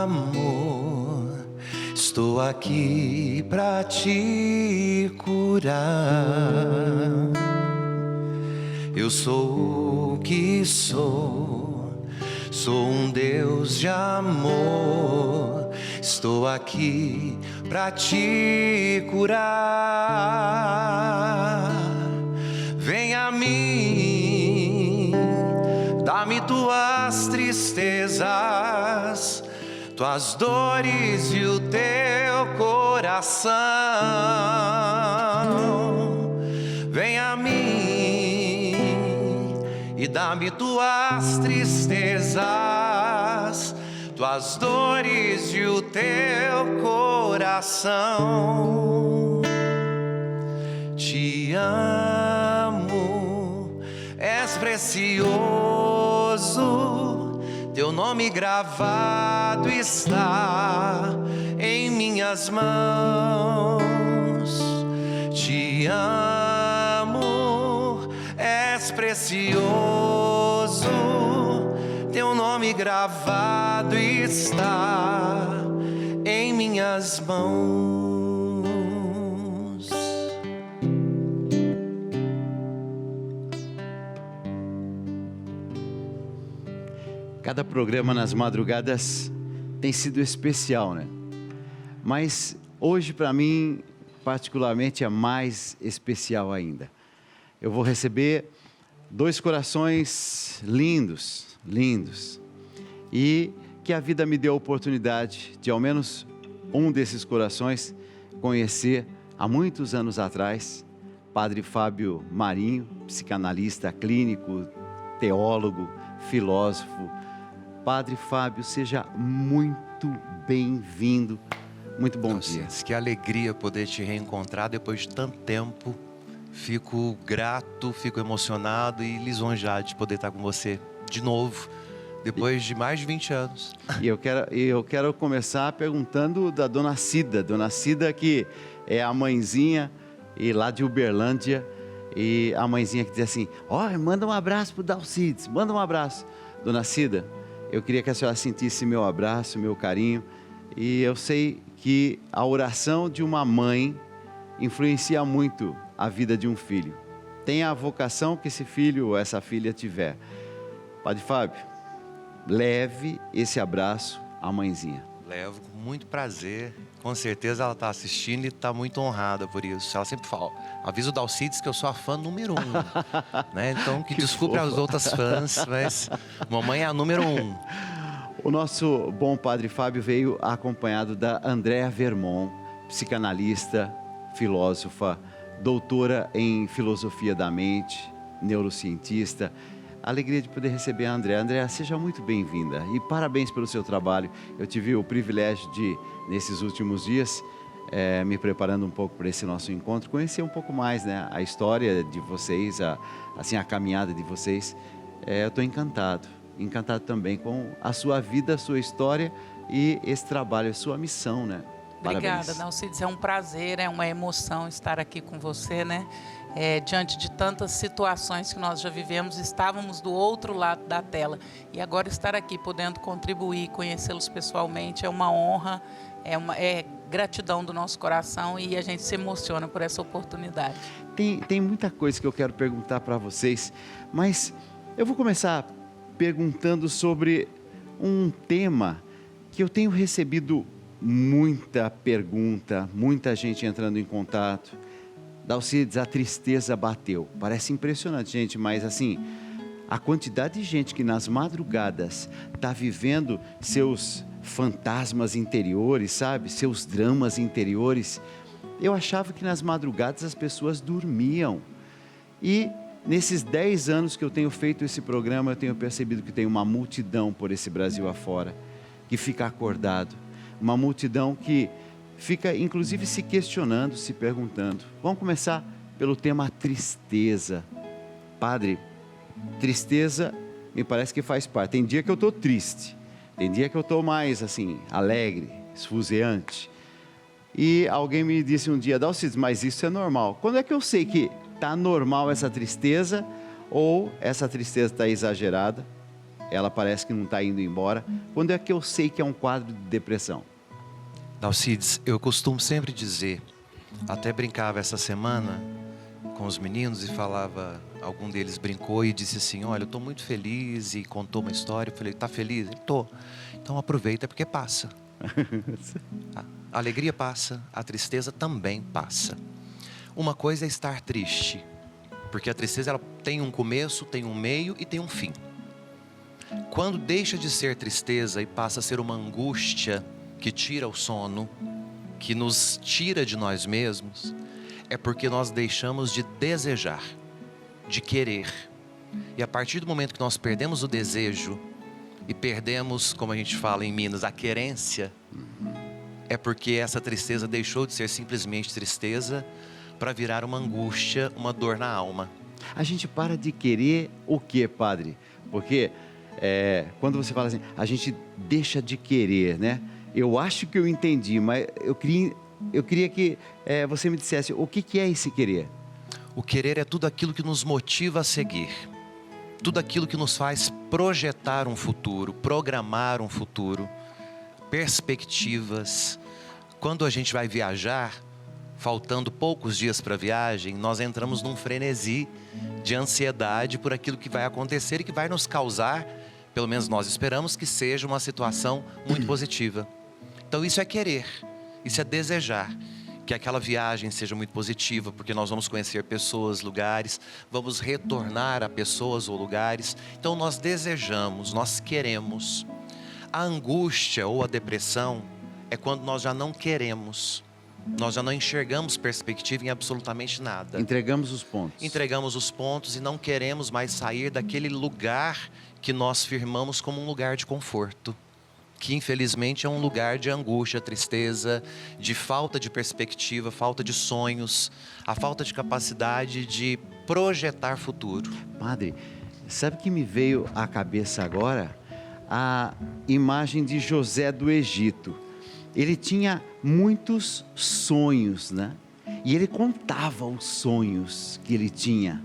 amor, estou aqui pra te curar. Eu sou o que sou, sou um Deus de amor. Estou aqui pra te curar. Vem a mim, dá-me tuas tristezas, tuas dores e o teu coração. Vem a mim e dá-me tuas tristezas, tuas dores e o teu coração. Te amo, és precioso, teu nome gravado está em minhas mãos. Te amo, és precioso, teu nome gravado está em minhas mãos. Cada programa nas madrugadas tem sido especial, né? Mas hoje, para mim, particularmente, é mais especial ainda. Eu vou receber dois corações lindos, lindos. E que a vida me deu a oportunidade de, ao menos, um desses corações conhecer há muitos anos atrás. Padre Fábio Marinho, psicanalista clínico, teólogo, filósofo. Padre Fábio, seja muito bem-vindo. Muito bom dia. Que alegria poder te reencontrar depois de tanto tempo. Fico grato, fico emocionado e lisonjeado de poder estar com você de novo, depois de mais de 20 anos. E eu quero começar perguntando da Dona Cida. Dona Cida, que é a mãezinha e lá de Uberlândia. E a mãezinha que diz assim: ó, manda um abraço pro Dalcides, manda um abraço. Dona Cida, eu queria que a senhora sentisse meu abraço, meu carinho. E eu sei que a oração de uma mãe influencia muito a vida de um filho. Tenha a vocação que esse filho ou essa filha tiver. Padre Fábio, leve esse abraço à mãezinha. Levo com muito prazer. Com certeza ela está assistindo e está muito honrada por isso. Ela sempre fala: avisa o Dalcides que eu sou a fã número 1. Né? Então, que desculpe as outras fãs, mas mamãe é a número 1. O nosso bom Padre Fábio veio acompanhado da Andréa Vermont, psicanalista, filósofa, doutora em filosofia da mente, neurocientista. Alegria de poder receber a Andréa. Andréa, seja muito bem-vinda e parabéns pelo seu trabalho. Eu tive o privilégio de, nesses últimos dias, me preparando um pouco para esse nosso encontro, conhecer um pouco mais, né, a história de vocês, a caminhada de vocês. Eu estou encantado também com a sua vida, a sua história e esse trabalho, a sua missão, né? Obrigada, Dalcides. É um prazer, é uma emoção estar aqui com você, né? Diante de tantas situações que nós já vivemos, estávamos do outro lado da tela. E agora estar aqui, podendo contribuir, conhecê-los pessoalmente, é uma honra, é gratidão do nosso coração e a gente se emociona por essa oportunidade. Tem muita coisa que eu quero perguntar para vocês, mas eu vou começar perguntando sobre um tema que eu tenho recebido muita pergunta, muita gente entrando em contato. Dalcides, a tristeza bateu. Parece impressionante, gente, mas assim, a quantidade de gente que nas madrugadas está vivendo seus fantasmas interiores, sabe? Seus dramas interiores. Eu achava que nas madrugadas as pessoas dormiam. E nesses 10 anos que eu tenho feito esse programa, eu tenho percebido que tem uma multidão por esse Brasil afora, que fica acordado. Uma multidão que fica, inclusive, se questionando, se perguntando. Vamos começar pelo tema tristeza. Padre, tristeza me parece que faz parte. Tem dia que eu estou triste, tem dia que eu estou mais, assim, alegre, esfuziante. E alguém me disse um dia: Dalcides, mas isso é normal. Quando é que eu sei que está normal essa tristeza ou essa tristeza está exagerada? ela parece que não está indo embora. Quando é que eu sei que é um quadro de depressão? Dalcides, eu costumo sempre dizer, até brincava essa semana com os meninos e falava, algum deles brincou e disse assim, olha, eu estou muito feliz, e contou uma história. Eu falei, tá feliz? Ele, tô. Então aproveita porque passa. A alegria passa, a tristeza também passa. Uma coisa é estar triste, porque a tristeza ela tem um começo, tem um meio e tem um fim. Quando deixa de ser tristeza e passa a ser uma angústia que tira o sono, que nos tira de nós mesmos, é porque nós deixamos de desejar, de querer. E a partir do momento que nós perdemos o desejo e perdemos, como a gente fala em Minas, a querência, é porque essa tristeza deixou de ser simplesmente tristeza para virar uma angústia, uma dor na alma. A gente para de querer o quê, padre? Porque quando você fala assim, a gente deixa de querer, né? Eu acho que eu entendi, mas eu queria que você me dissesse o que é esse querer. O querer é tudo aquilo que nos motiva a seguir. Tudo aquilo que nos faz projetar um futuro, programar um futuro, perspectivas. Quando a gente vai viajar, faltando poucos dias para a viagem, nós entramos num frenesi de ansiedade por aquilo que vai acontecer e que vai nos causar, pelo menos nós esperamos, que seja uma situação muito positiva. Então isso é querer, isso é desejar que aquela viagem seja muito positiva, porque nós vamos conhecer pessoas, lugares, vamos retornar a pessoas ou lugares. Então nós desejamos, nós queremos. A angústia ou a depressão é quando nós já não queremos, nós já não enxergamos perspectiva em absolutamente nada. Entregamos os pontos. Entregamos os pontos e não queremos mais sair daquele lugar que nós firmamos como um lugar de conforto, que infelizmente é um lugar de angústia, tristeza, de falta de perspectiva, falta de sonhos, a falta de capacidade de projetar futuro. Padre, sabe que me veio à cabeça agora? A imagem de José do Egito. Ele tinha muitos sonhos, né? E ele contava os sonhos que ele tinha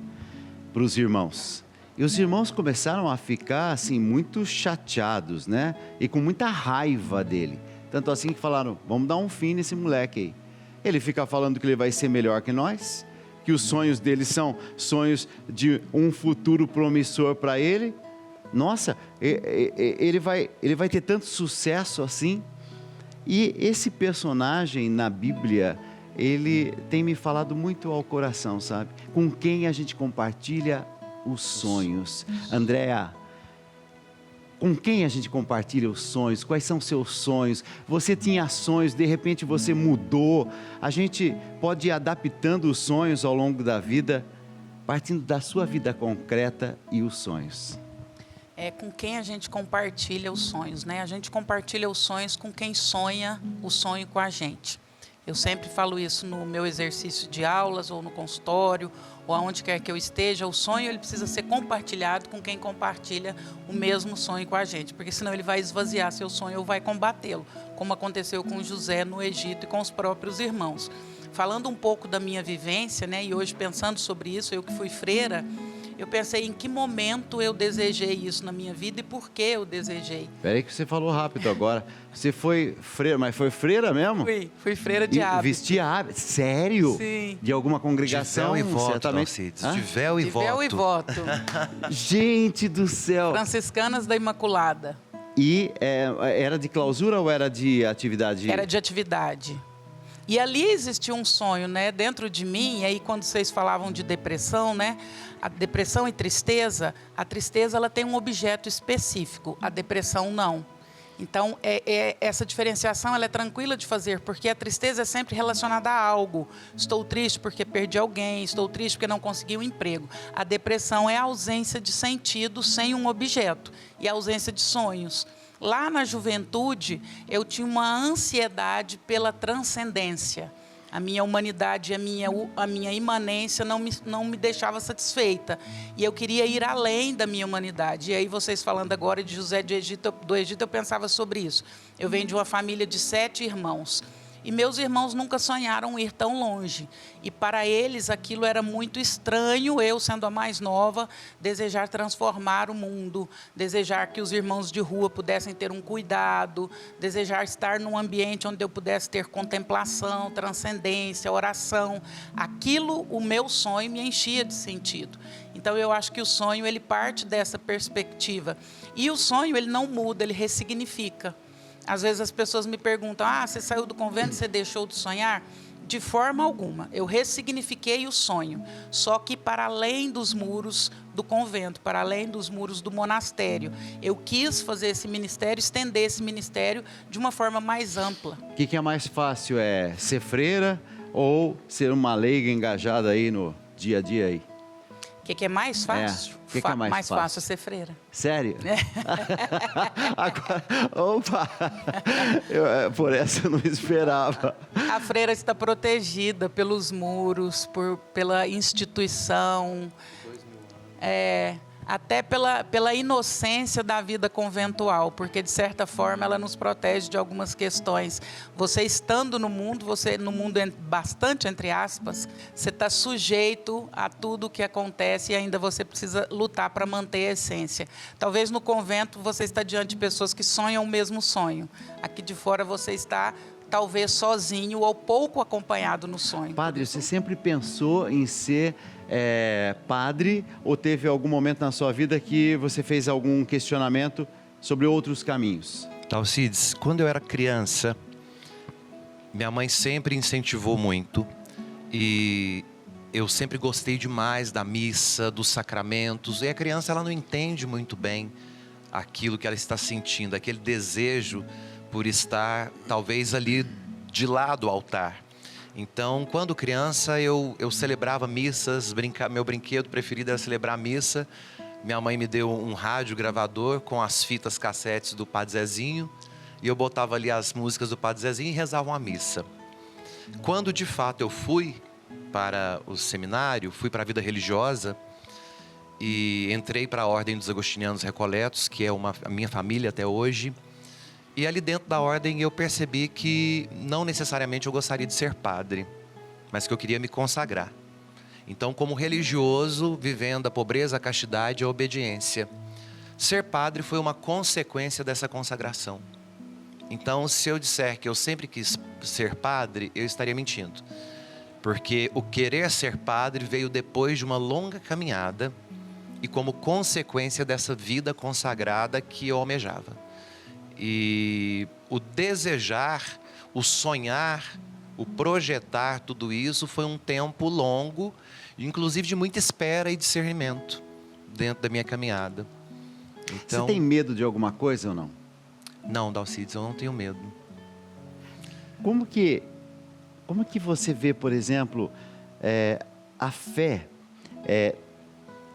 para os irmãos. E os irmãos começaram a ficar assim muito chateados, né? E com muita raiva dele. Tanto assim que falaram, vamos dar um fim nesse moleque aí. Ele fica falando que ele vai ser melhor que nós, que os sonhos dele são sonhos de um futuro promissor para ele. Nossa, ele vai ter tanto sucesso assim. E esse personagem na Bíblia, ele tem me falado muito ao coração, sabe? Com quem a gente compartilha os sonhos. Andréa, com quem a gente compartilha os sonhos? Quais são seus sonhos? Você tinha sonhos, de repente você mudou. A gente pode ir adaptando os sonhos ao longo da vida, partindo da sua vida concreta e os sonhos. É com quem a gente compartilha os sonhos, né? A gente compartilha os sonhos com quem sonha o sonho com a gente. Eu sempre falo isso no meu exercício de aulas, ou no consultório, ou aonde quer que eu esteja. O sonho ele precisa ser compartilhado com quem compartilha o mesmo sonho com a gente, porque senão ele vai esvaziar seu sonho ou vai combatê-lo, como aconteceu com José no Egito e com os próprios irmãos. Falando um pouco da minha vivência, né? E hoje pensando sobre isso, eu que fui freira, eu pensei em que momento eu desejei isso na minha vida e por que eu desejei. Peraí que você falou rápido agora. Você foi freira, mas foi freira mesmo? Fui freira de hábito. Vestia hábito? Sério? Sim. De alguma congregação? De véu e voto, certamente. Dalcides. De véu e voto. De véu e voto. Gente do céu. Franciscanas da Imaculada. E era de clausura ou era de atividade? Era de atividade. E ali existia um sonho, né, dentro de mim. E aí quando vocês falavam de depressão, né, a depressão e tristeza, a tristeza ela tem um objeto específico, a depressão não. Então essa diferenciação ela é tranquila de fazer, porque a tristeza é sempre relacionada a algo. Estou triste porque perdi alguém, estou triste porque não consegui um emprego. A depressão é a ausência de sentido sem um objeto e a ausência de sonhos. Lá na juventude, eu tinha uma ansiedade pela transcendência. A minha humanidade, a minha imanência não me deixava satisfeita. E eu queria ir além da minha humanidade. E aí, vocês falando agora de José do Egito, eu pensava sobre isso. Eu venho de uma família de 7 irmãos. E meus irmãos nunca sonharam ir tão longe. E para eles aquilo era muito estranho, eu sendo a mais nova, desejar transformar o mundo, desejar que os irmãos de rua pudessem ter um cuidado, desejar estar num ambiente onde eu pudesse ter contemplação, transcendência, oração. Aquilo, o meu sonho, me enchia de sentido. Então eu acho que o sonho, ele parte dessa perspectiva. E o sonho, ele não muda, ele ressignifica. Às vezes as pessoas me perguntam, você saiu do convento, você deixou de sonhar? De forma alguma, eu ressignifiquei o sonho, só que para além dos muros do convento, para além dos muros do monastério. Eu quis fazer esse ministério, estender esse ministério de uma forma mais ampla. O que é mais fácil, é ser freira ou ser uma leiga engajada aí no dia a dia aí? O que é mais fácil? O que é mais fácil é ser freira. Sério? Agora, opa! Por essa eu não esperava. A freira está protegida pelos muros, pela instituição, até pela inocência da vida conventual, porque, de certa forma, ela nos protege de algumas questões. Você estando no mundo, bastante, entre aspas, você está sujeito a tudo o que acontece e ainda você precisa lutar para manter a essência. Talvez no convento você está diante de pessoas que sonham o mesmo sonho. Aqui de fora você está, talvez, sozinho ou pouco acompanhado no sonho. Padre, você sempre pensou em ser padre, ou teve algum momento na sua vida que você fez algum questionamento sobre outros caminhos? Alcides, quando eu era criança, minha mãe sempre incentivou muito e eu sempre gostei demais da missa, dos sacramentos. E a criança, ela não entende muito bem aquilo que ela está sentindo, aquele desejo por estar talvez ali de lado do altar. Então, quando criança, eu celebrava missas, meu brinquedo preferido era celebrar missa. Minha mãe me deu um rádio gravador com as fitas cassetes do Padre Zezinho, e eu botava ali as músicas do Padre Zezinho e rezava uma missa. Quando, de fato, eu fui para o seminário, fui para a vida religiosa, e entrei para a Ordem dos Agostinianos Recoletos, que é a minha família até hoje. E ali dentro da ordem eu percebi que não necessariamente eu gostaria de ser padre, mas que eu queria me consagrar. Então, como religioso, vivendo a pobreza, a castidade e a obediência. Ser padre foi uma consequência dessa consagração. Então, se eu disser que eu sempre quis ser padre, eu estaria mentindo. Porque o querer ser padre veio depois de uma longa caminhada e como consequência dessa vida consagrada que eu almejava. E o desejar, o sonhar, o projetar tudo isso foi um tempo longo, inclusive de muita espera e discernimento dentro da minha caminhada. Então, você tem medo de alguma coisa ou não? Não, Dalcides, eu não tenho medo. Como que você vê, por exemplo, a fé?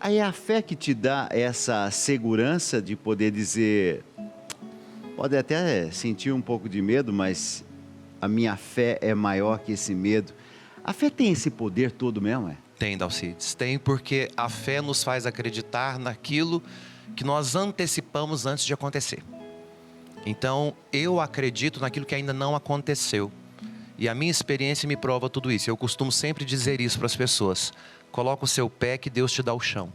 Aí é a fé que te dá essa segurança de poder dizer... Pode até sentir um pouco de medo, mas a minha fé é maior que esse medo. A fé tem esse poder todo mesmo, é? Tem, Dalcides. Tem, porque a fé nos faz acreditar naquilo que nós antecipamos antes de acontecer. Então, eu acredito naquilo que ainda não aconteceu. E a minha experiência me prova tudo isso. Eu costumo sempre dizer isso para as pessoas. Coloca o seu pé que Deus te dá o chão.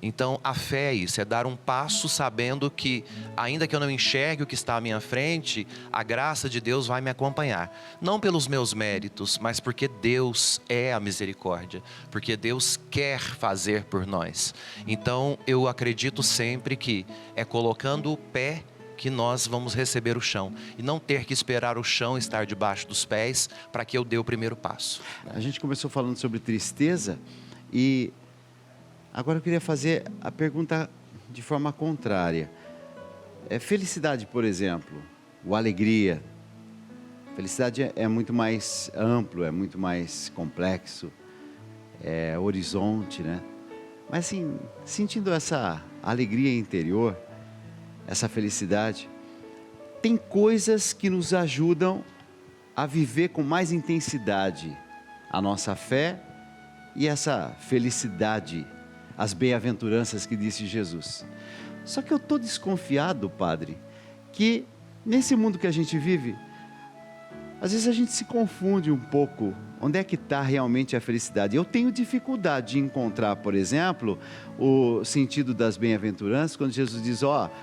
Então, a fé é isso, é dar um passo sabendo que, ainda que eu não enxergue o que está à minha frente, a graça de Deus vai me acompanhar. Não pelos meus méritos, mas porque Deus é a misericórdia, porque Deus quer fazer por nós. Então, eu acredito sempre que é colocando o pé que nós vamos receber o chão, e não ter que esperar o chão estar debaixo dos pés para que eu dê o primeiro passo. A gente começou falando sobre tristeza e... agora eu queria fazer a pergunta de forma contrária. Felicidade, por exemplo, ou alegria. Felicidade é muito mais amplo, é muito mais complexo, é horizonte, né? Mas assim, sentindo essa alegria interior, essa felicidade, tem coisas que nos ajudam a viver com mais intensidade a nossa fé e essa felicidade, as bem-aventuranças que disse Jesus. Só que eu estou desconfiado, Padre, que nesse mundo que a gente vive, às vezes a gente se confunde um pouco. Onde é que está realmente a felicidade? Eu tenho dificuldade de encontrar, por exemplo, o sentido das bem-aventuranças, quando Jesus diz,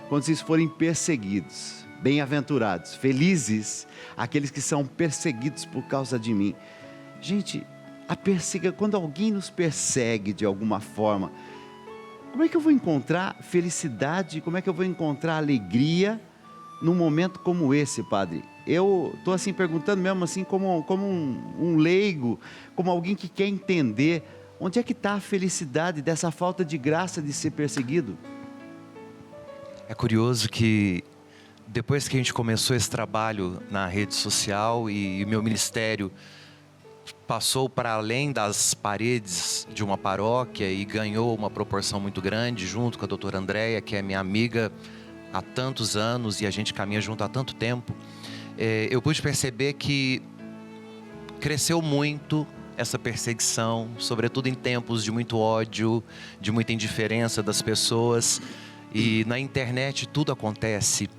quando vocês forem perseguidos, bem-aventurados, felizes, aqueles que são perseguidos por causa de mim. Gente, quando alguém nos persegue de alguma forma, como é que eu vou encontrar felicidade, como é que eu vou encontrar alegria num momento como esse, Padre? Eu estou assim perguntando mesmo assim como um leigo, como alguém que quer entender onde é que está a felicidade dessa falta de graça de ser perseguido. É curioso que depois que a gente começou esse trabalho na rede social e o meu ministério passou para além das paredes de uma paróquia e ganhou uma proporção muito grande, junto com a doutora Andréia, que é minha amiga há tantos anos e a gente caminha junto há tanto tempo, eu pude perceber que cresceu muito essa perseguição, sobretudo em tempos de muito ódio, de muita indiferença das pessoas, e na internet tudo acontece.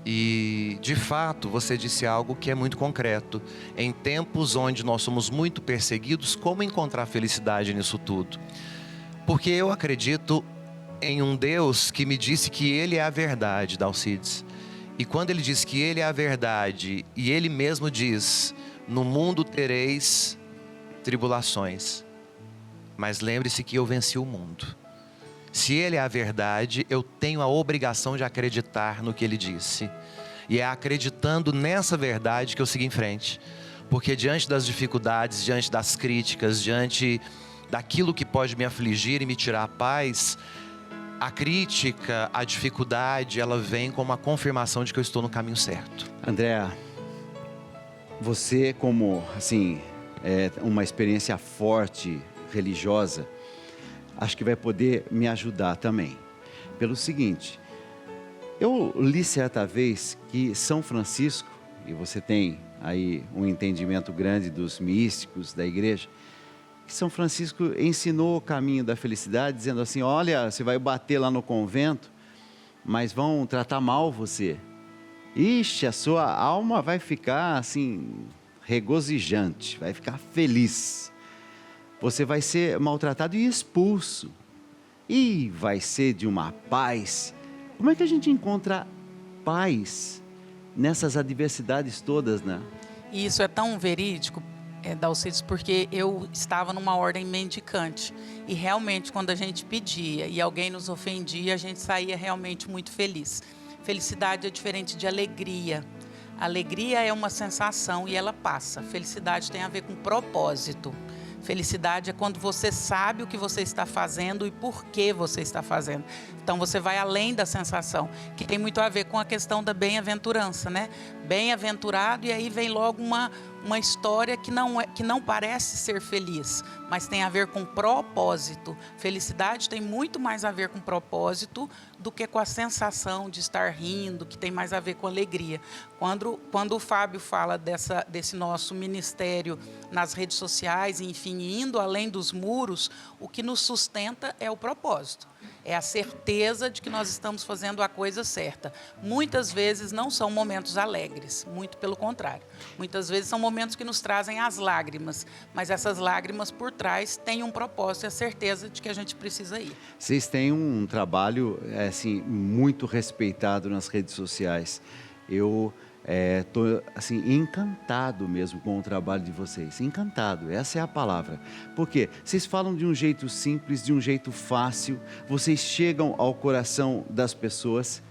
E, de fato, você disse algo que é muito concreto. Em tempos onde nós somos muito perseguidos, como encontrar felicidade nisso tudo? Porque eu acredito em um Deus que me disse que Ele é a verdade, Dalcides. E quando Ele diz que Ele é a verdade, e Ele mesmo diz, no mundo tereis tribulações, mas lembre-se que eu venci o mundo. Se Ele é a verdade, eu tenho a obrigação de acreditar no que Ele disse. E é acreditando nessa verdade que eu sigo em frente. Porque diante das dificuldades, diante das críticas, diante daquilo que pode me afligir e me tirar a paz, a crítica, a dificuldade, ela vem como uma confirmação de que eu estou no caminho certo. Andréa, você como, assim, uma experiência forte, religiosa, acho que vai poder me ajudar também. Pelo seguinte, eu li certa vez que São Francisco, e você tem aí um entendimento grande dos místicos da igreja, que São Francisco ensinou o caminho da felicidade, dizendo assim, olha, você vai bater lá no convento, mas vão tratar mal você. Ixi, a sua alma vai ficar assim, regozijante, vai ficar feliz. Você vai ser maltratado e expulso. E vai ser de uma paz. Como é que a gente encontra paz nessas adversidades todas, né? E isso é tão verídico, Dalcides, porque eu estava numa ordem mendicante. E realmente, quando a gente pedia e alguém nos ofendia, a gente saía realmente muito feliz. Felicidade é diferente de alegria. Alegria é uma sensação e ela passa. Felicidade tem a ver com propósito. Felicidade é quando você sabe o que você está fazendo e por que você está fazendo. Então você vai além da sensação, que tem muito a ver com a questão da bem-aventurança, né? Bem-aventurado, e aí vem logo uma história que não parece ser feliz, mas tem a ver com propósito. Felicidade tem muito mais a ver com propósito do que com a sensação de estar rindo, que tem mais a ver com alegria. Quando o Fábio fala desse nosso ministério nas redes sociais, enfim, indo além dos muros, o que nos sustenta é o propósito. É a certeza de que nós estamos fazendo a coisa certa. Muitas vezes não são momentos alegres, muito pelo contrário. Muitas vezes são momentos que nos trazem as lágrimas, mas essas lágrimas por trás têm um propósito e a certeza de que a gente precisa ir. Vocês têm um trabalho assim, muito respeitado nas redes sociais. Eu estou assim, encantado mesmo com o trabalho de vocês. Encantado, essa é a palavra. Porque vocês falam de um jeito simples, de um jeito fácil. Vocês chegam ao coração das pessoas.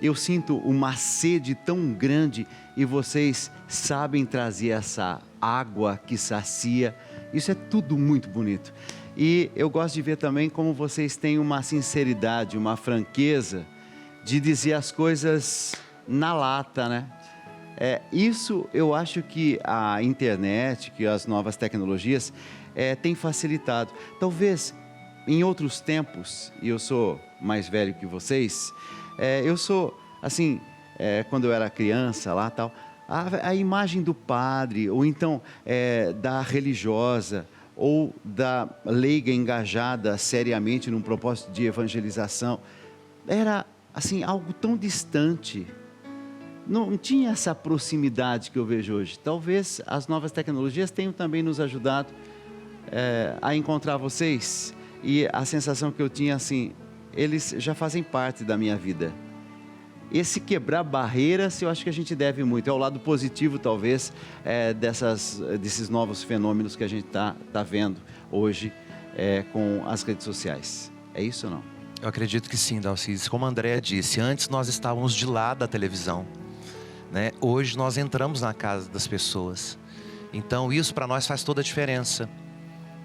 Eu sinto uma sede tão grande e vocês sabem trazer essa água que sacia. Isso é tudo muito bonito. E eu gosto de ver também como vocês têm uma sinceridade, uma franqueza de dizer as coisas na lata, né? Isso eu acho que a internet, que as novas tecnologias têm facilitado. Talvez em outros tempos, e eu sou mais velho que vocês, eu sou assim, quando eu era criança lá tal, a imagem do padre, ou então da religiosa, ou da leiga engajada seriamente num propósito de evangelização, era assim algo tão distante. não tinha essa proximidade que eu vejo hoje. Talvez as novas tecnologias tenham também nos ajudado a encontrar vocês. E a sensação que eu tinha, assim, eles já fazem parte da minha vida. Esse quebrar barreiras, eu acho que a gente deve muito. É o lado positivo, talvez, desses novos fenômenos que a gente tá vendo hoje com as redes sociais. É isso ou não? Eu acredito que sim, Dalcides. Como a Andréa disse, antes nós estávamos de lado da televisão, né? Hoje nós entramos na casa das pessoas. Então isso para nós faz toda a diferença,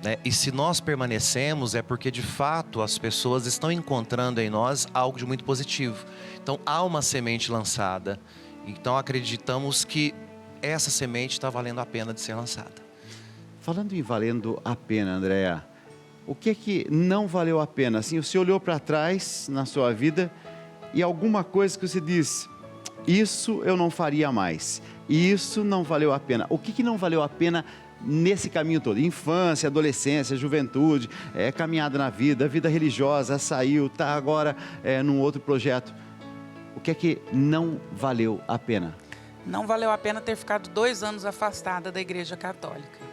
né? E se nós permanecemos é porque de fato as pessoas estão encontrando em nós algo de muito positivo. Então há uma semente lançada. Então acreditamos que essa semente está valendo a pena de ser lançada. Falando em valendo a pena, Andréa, o que é que não valeu a pena? Assim, você olhou para trás na sua vida e alguma coisa que você diz, isso eu não faria mais, isso não valeu a pena. O que não valeu a pena nesse caminho todo? Infância, adolescência, juventude, caminhada na vida religiosa, saiu, está agora num outro projeto. O que é que não valeu a pena? Não valeu a pena ter ficado 2 anos afastada da Igreja Católica.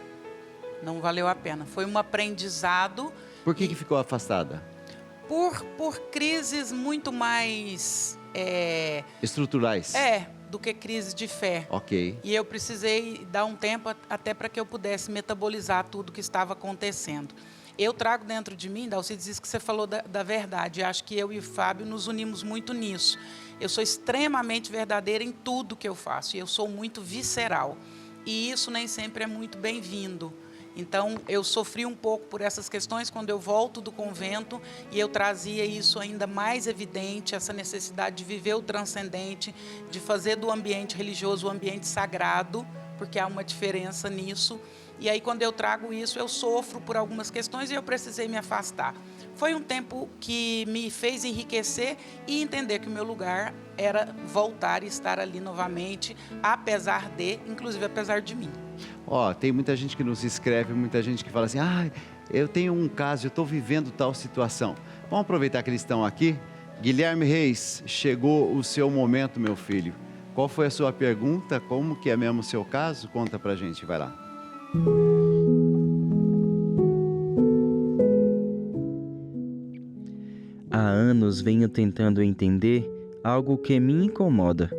Não valeu a pena. Foi um aprendizado. Por que ficou afastada? Por crises muito mais... estruturais? Do que crise de fé. Ok. E eu precisei dar um tempo até para que eu pudesse metabolizar tudo que estava acontecendo. Eu trago dentro de mim, Dalcides, disse que você falou da verdade. Acho que eu e o Fábio nos unimos muito nisso. Eu sou extremamente verdadeira em tudo que eu faço. E eu sou muito visceral. E isso nem sempre é muito bem-vindo. Então, eu sofri um pouco por essas questões quando eu volto do convento e eu trazia isso ainda mais evidente, essa necessidade de viver o transcendente, de fazer do ambiente religioso o ambiente sagrado, porque há uma diferença nisso. E aí, quando eu trago isso, eu sofro por algumas questões e eu precisei me afastar. Foi um tempo que me fez enriquecer e entender que o meu lugar era voltar e estar ali novamente, inclusive apesar de mim. Tem muita gente que nos escreve, muita gente que fala assim, eu tenho um caso, eu estou vivendo tal situação. Vamos aproveitar que eles estão aqui. Guilherme Reis, chegou o seu momento, meu filho. Qual foi a sua pergunta? Como que é mesmo o seu caso? Conta pra gente, vai lá. Há anos venho tentando entender algo que me incomoda.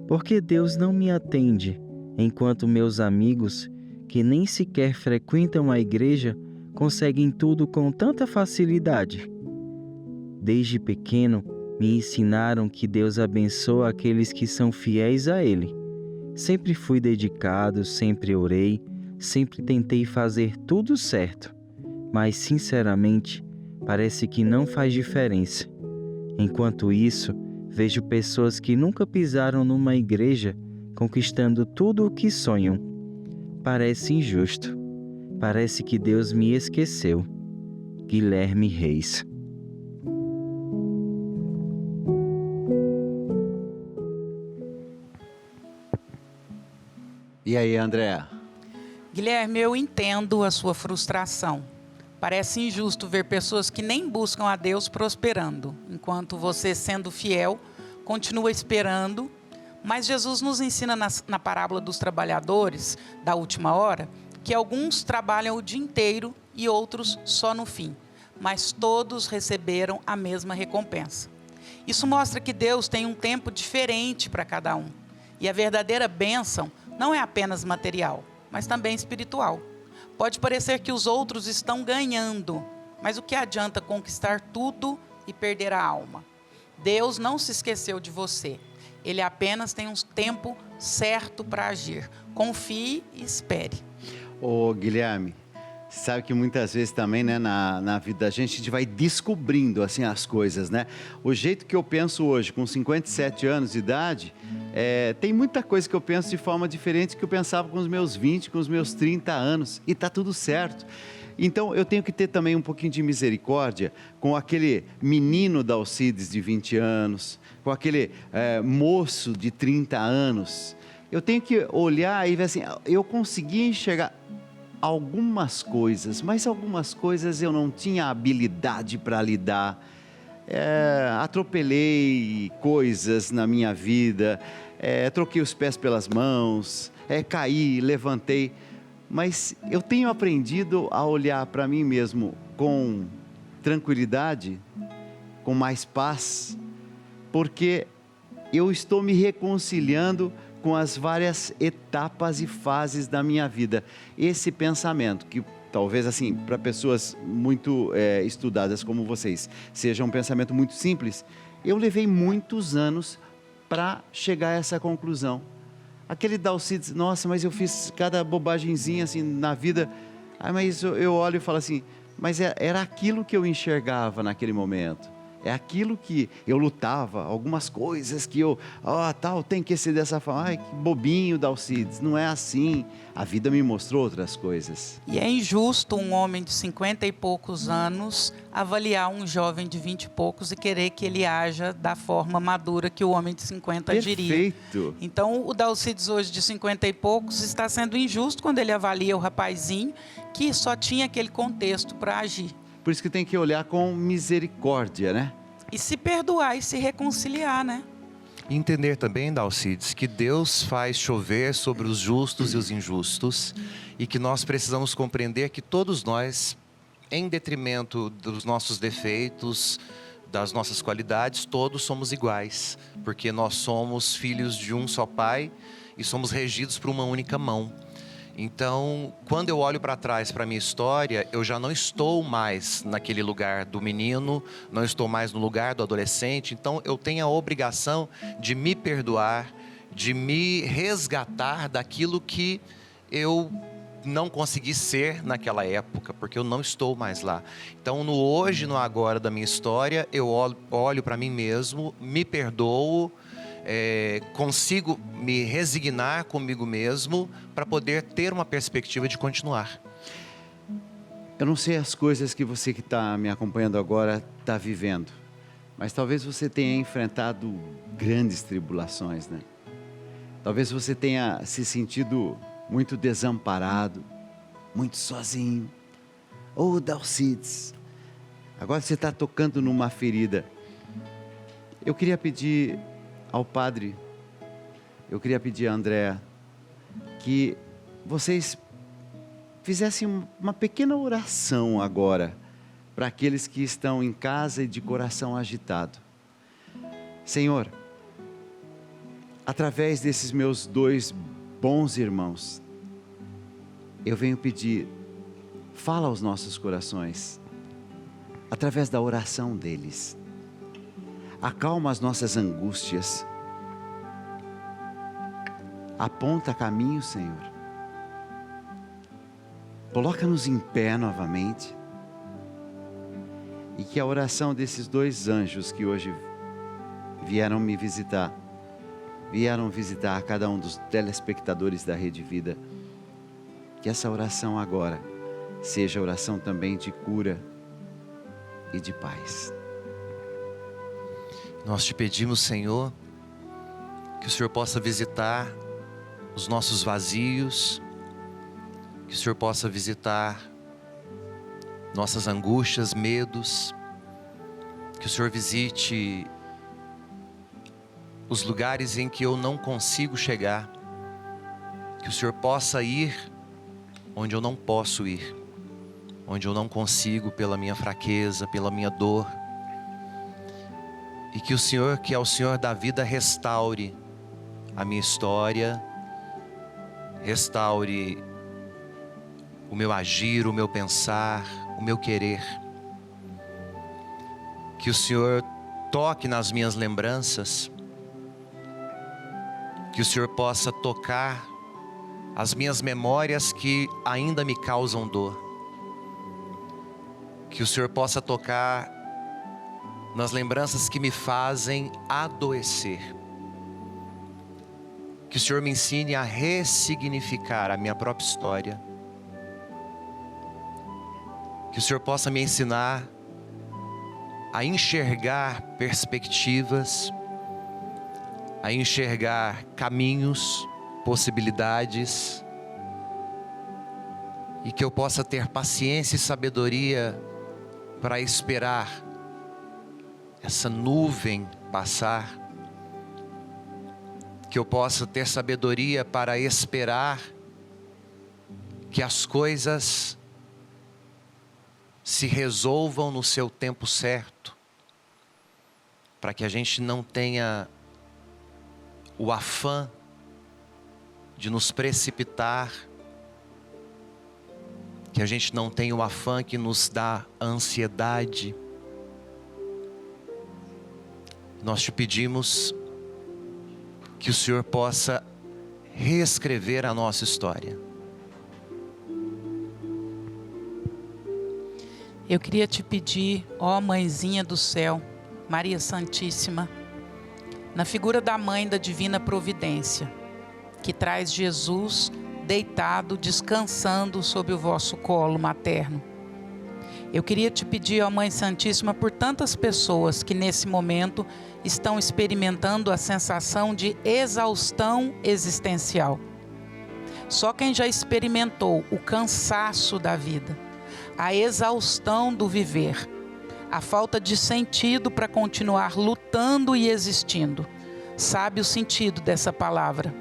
Por que Deus não me atende, enquanto meus amigos, que nem sequer frequentam a igreja, conseguem tudo com tanta facilidade? Desde pequeno, me ensinaram que Deus abençoa aqueles que são fiéis a Ele. Sempre fui dedicado, sempre orei, sempre tentei fazer tudo certo. Mas, sinceramente, parece que não faz diferença. Enquanto isso, vejo pessoas que nunca pisaram numa igreja conquistando tudo o que sonham. Parece injusto. Parece que Deus me esqueceu. Guilherme Reis. E aí, Andréa? Guilherme, eu entendo a sua frustração. Parece injusto ver pessoas que nem buscam a Deus prosperando, enquanto você, sendo fiel, continua esperando. Mas Jesus nos ensina na parábola dos trabalhadores da última hora que alguns trabalham o dia inteiro e outros só no fim, mas todos receberam a mesma recompensa. Isso mostra que Deus tem um tempo diferente para cada um. E a verdadeira bênção não é apenas material, mas também espiritual. Pode parecer que os outros estão ganhando, mas o que adianta conquistar tudo e perder a alma? Deus não se esqueceu de você. Ele apenas tem um tempo certo para agir. Confie e espere. Guilherme, sabe que muitas vezes também, né, na vida da gente, a gente vai descobrindo assim, as coisas, né? O jeito que eu penso hoje, com 57 anos de idade, tem muita coisa que eu penso de forma diferente que eu pensava com os meus 20, com os meus 30 anos. E está tudo certo. Então, eu tenho que ter também um pouquinho de misericórdia com aquele menino da Alcides de 20 anos, com aquele moço de 30 anos. Eu tenho que olhar e ver assim, eu consegui enxergar algumas coisas, mas algumas coisas eu não tinha habilidade para lidar. Atropelei coisas na minha vida, troquei os pés pelas mãos, caí, levantei, mas eu tenho aprendido a olhar para mim mesmo com tranquilidade, com mais paz, porque eu estou me reconciliando com as várias etapas e fases da minha vida. Esse pensamento, que talvez assim, para pessoas muito estudadas como vocês, seja um pensamento muito simples, eu levei muitos anos para chegar a essa conclusão. Aquele Dalcides, nossa, mas eu fiz cada bobagemzinha assim na vida, mas eu olho e falo assim, mas era aquilo que eu enxergava naquele momento. É aquilo que eu lutava, algumas coisas que tem que ser dessa forma. Ai, que bobinho, Dalcides, não é assim. A vida me mostrou outras coisas. E é injusto um homem de 50 e poucos anos avaliar um jovem de 20 e poucos e querer que ele haja da forma madura que o homem de 50 agiria. Perfeito. Então, o Dalcides hoje de 50 e poucos está sendo injusto quando ele avalia o rapazinho que só tinha aquele contexto para agir. Por isso que tem que olhar com misericórdia, né? E se perdoar e se reconciliar, né? Entender também, Dalcides, que Deus faz chover sobre os justos e os injustos e que nós precisamos compreender que todos nós, em detrimento dos nossos defeitos, das nossas qualidades, todos somos iguais, porque nós somos filhos de um só Pai e somos regidos por uma única mão. Então, quando eu olho para trás para a minha história, eu já não estou mais naquele lugar do menino, não estou mais no lugar do adolescente. Então, eu tenho a obrigação de me perdoar, de me resgatar daquilo que eu não consegui ser naquela época, porque eu não estou mais lá. Então, no hoje, no agora da minha história, eu olho para mim mesmo, me perdoo, consigo me resignar comigo mesmo para poder ter uma perspectiva de continuar. Eu não sei as coisas que você que está me acompanhando agora está vivendo, mas talvez você tenha enfrentado grandes tribulações, né? Talvez você tenha se sentido muito desamparado, muito sozinho. Dalcides, agora você está tocando numa ferida. Eu queria pedir ao Padre, eu queria pedir a Andréa que vocês fizessem uma pequena oração agora para aqueles que estão em casa e de coração agitado. Senhor, através desses meus 2 bons irmãos, eu venho pedir, fala aos nossos corações, através da oração deles. Acalma as nossas angústias. Aponta caminho, Senhor. Coloca-nos em pé novamente. E que a oração desses 2 anjos que hoje vieram me visitar, vieram visitar cada um dos telespectadores da Rede Vida, que essa oração agora seja oração também de cura e de paz. Nós te pedimos, Senhor, que o Senhor possa visitar os nossos vazios, que o Senhor possa visitar nossas angústias, medos, que o Senhor visite os lugares em que eu não consigo chegar, que o Senhor possa ir onde eu não posso ir, onde eu não consigo pela minha fraqueza, pela minha dor. E que o Senhor, que é o Senhor da vida, restaure a minha história, restaure o meu agir, o meu pensar, o meu querer. Que o Senhor toque nas minhas lembranças, que o Senhor possa tocar as minhas memórias que ainda me causam dor. Que o Senhor possa tocar nas lembranças que me fazem adoecer. Que o Senhor me ensine a ressignificar a minha própria história. Que o Senhor possa me ensinar a enxergar perspectivas, a enxergar caminhos, possibilidades, e que eu possa ter paciência e sabedoria para esperar essa nuvem passar. que eu possa ter sabedoria para esperar que as coisas se resolvam no seu tempo certo, para que a gente não tenha o afã de nos precipitar, que a gente não tenha o afã que nos dá ansiedade. Nós te pedimos que o Senhor possa reescrever a nossa história. Eu queria te pedir, ó Mãezinha do céu, Maria Santíssima, na figura da Mãe da Divina Providência, que traz Jesus deitado, descansando sob o vosso colo materno. Eu queria te pedir, ó Mãe Santíssima, por tantas pessoas que nesse momento estão experimentando a sensação de exaustão existencial. Só quem já experimentou o cansaço da vida, a exaustão do viver, a falta de sentido para continuar lutando e existindo, sabe o sentido dessa palavra.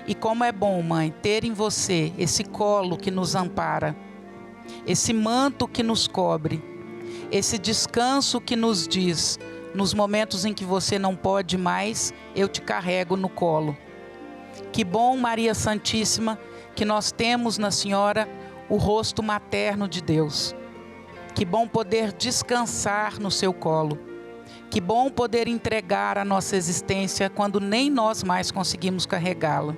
E como é bom, Mãe, ter em você esse colo que nos ampara, esse manto que nos cobre, esse descanso que nos diz, nos momentos em que você não pode mais, eu te carrego no colo. Que bom, Maria Santíssima, que nós temos na Senhora o rosto materno de Deus. Que bom poder descansar no seu colo. Que bom poder entregar a nossa existência quando nem nós mais conseguimos carregá-la.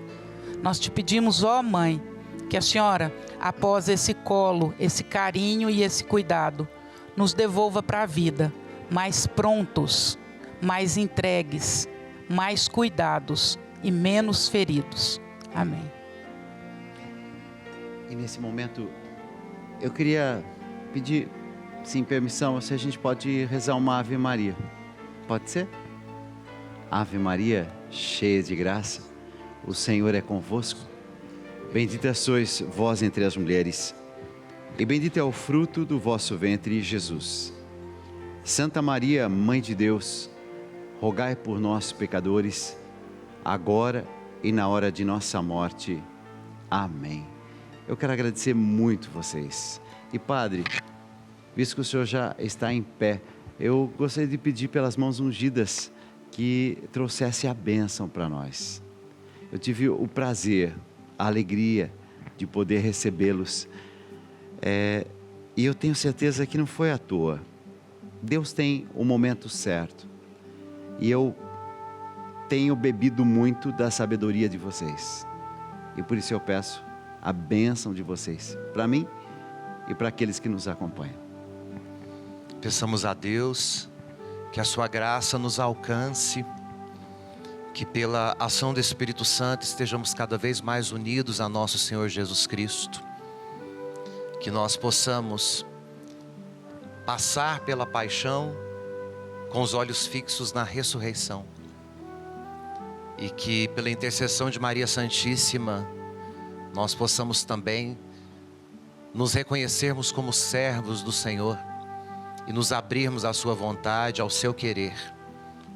Nós te pedimos, ó Mãe, que a Senhora, após esse colo, esse carinho e esse cuidado, nos devolva para a vida, mais prontos, mais entregues, mais cuidados e menos feridos. Amém. E nesse momento, eu queria pedir, sim, permissão, se a gente pode rezar uma Ave Maria. Pode ser? Ave Maria, cheia de graça, o Senhor é convosco. Bendita sois vós entre as mulheres, e bendito é o fruto do vosso ventre, Jesus. Santa Maria, Mãe de Deus, rogai por nós, pecadores, agora e na hora de nossa morte. Amém. Eu quero agradecer muito vocês. E Padre, visto que o senhor já está em pé, eu gostaria de pedir pelas mãos ungidas que trouxesse a bênção para nós. Eu tive o prazer, a alegria de poder recebê-los. E eu tenho certeza que não foi à toa. Deus tem o momento certo. E eu tenho bebido muito da sabedoria de vocês. E por isso eu peço a bênção de vocês, para mim e para aqueles que nos acompanham. Peçamos a Deus que a sua graça nos alcance, que pela ação do Espírito Santo estejamos cada vez mais unidos a nosso Senhor Jesus Cristo, que nós possamos passar pela paixão com os olhos fixos na ressurreição, e que pela intercessão de Maria Santíssima nós possamos também nos reconhecermos como servos do Senhor e nos abrirmos à sua vontade, ao seu querer,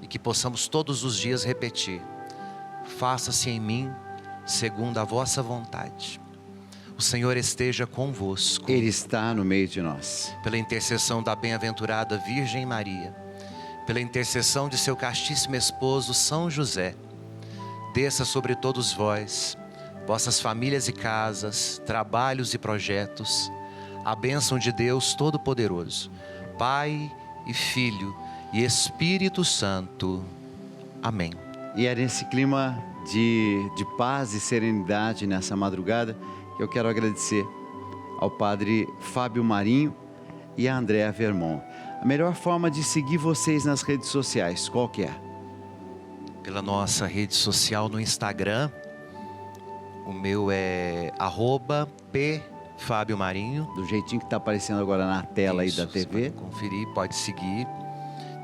e que possamos todos os dias repetir: faça-se em mim segundo a vossa vontade. O Senhor esteja convosco. Ele está no meio de nós. Pela intercessão da bem-aventurada Virgem Maria, pela intercessão de seu castíssimo esposo São José, desça sobre todos vós, vossas famílias e casas, trabalhos e projetos, a bênção de Deus Todo-Poderoso, Pai e Filho e Espírito Santo. Amém. E é nesse clima de paz e serenidade nessa madrugada que eu quero agradecer ao Padre Fábio Marinho e a Andréa Vermont. A melhor forma de seguir vocês nas redes sociais, qual que é? Pela nossa rede social no Instagram. O meu é @PFábioMarinho. Do jeitinho que está aparecendo agora na tela. Isso, aí da TV. Pode conferir, pode seguir.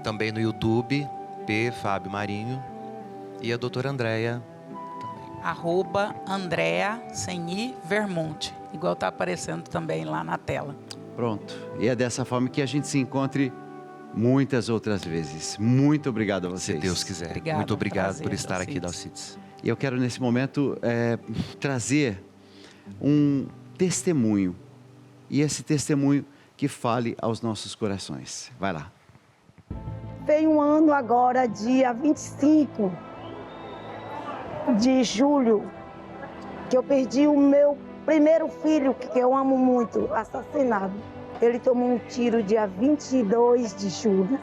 Também no YouTube, P. Fábio Marinho. E a doutora Andréa também. @Andréa, sem I, Vermont. Igual está aparecendo também lá na tela. Pronto. E é dessa forma que a gente se encontre muitas outras vezes. Muito obrigado a vocês. Se Deus quiser. Obrigada, Muito obrigado prazer, por estar aqui, Dalcides. Dalcides. E eu quero nesse momento trazer um testemunho. E esse testemunho que fale aos nossos corações. Vai lá. Tem um ano agora, dia 25 de julho, que eu perdi o meu primeiro filho, que eu amo muito, assassinado. Ele tomou um tiro dia 22 de julho.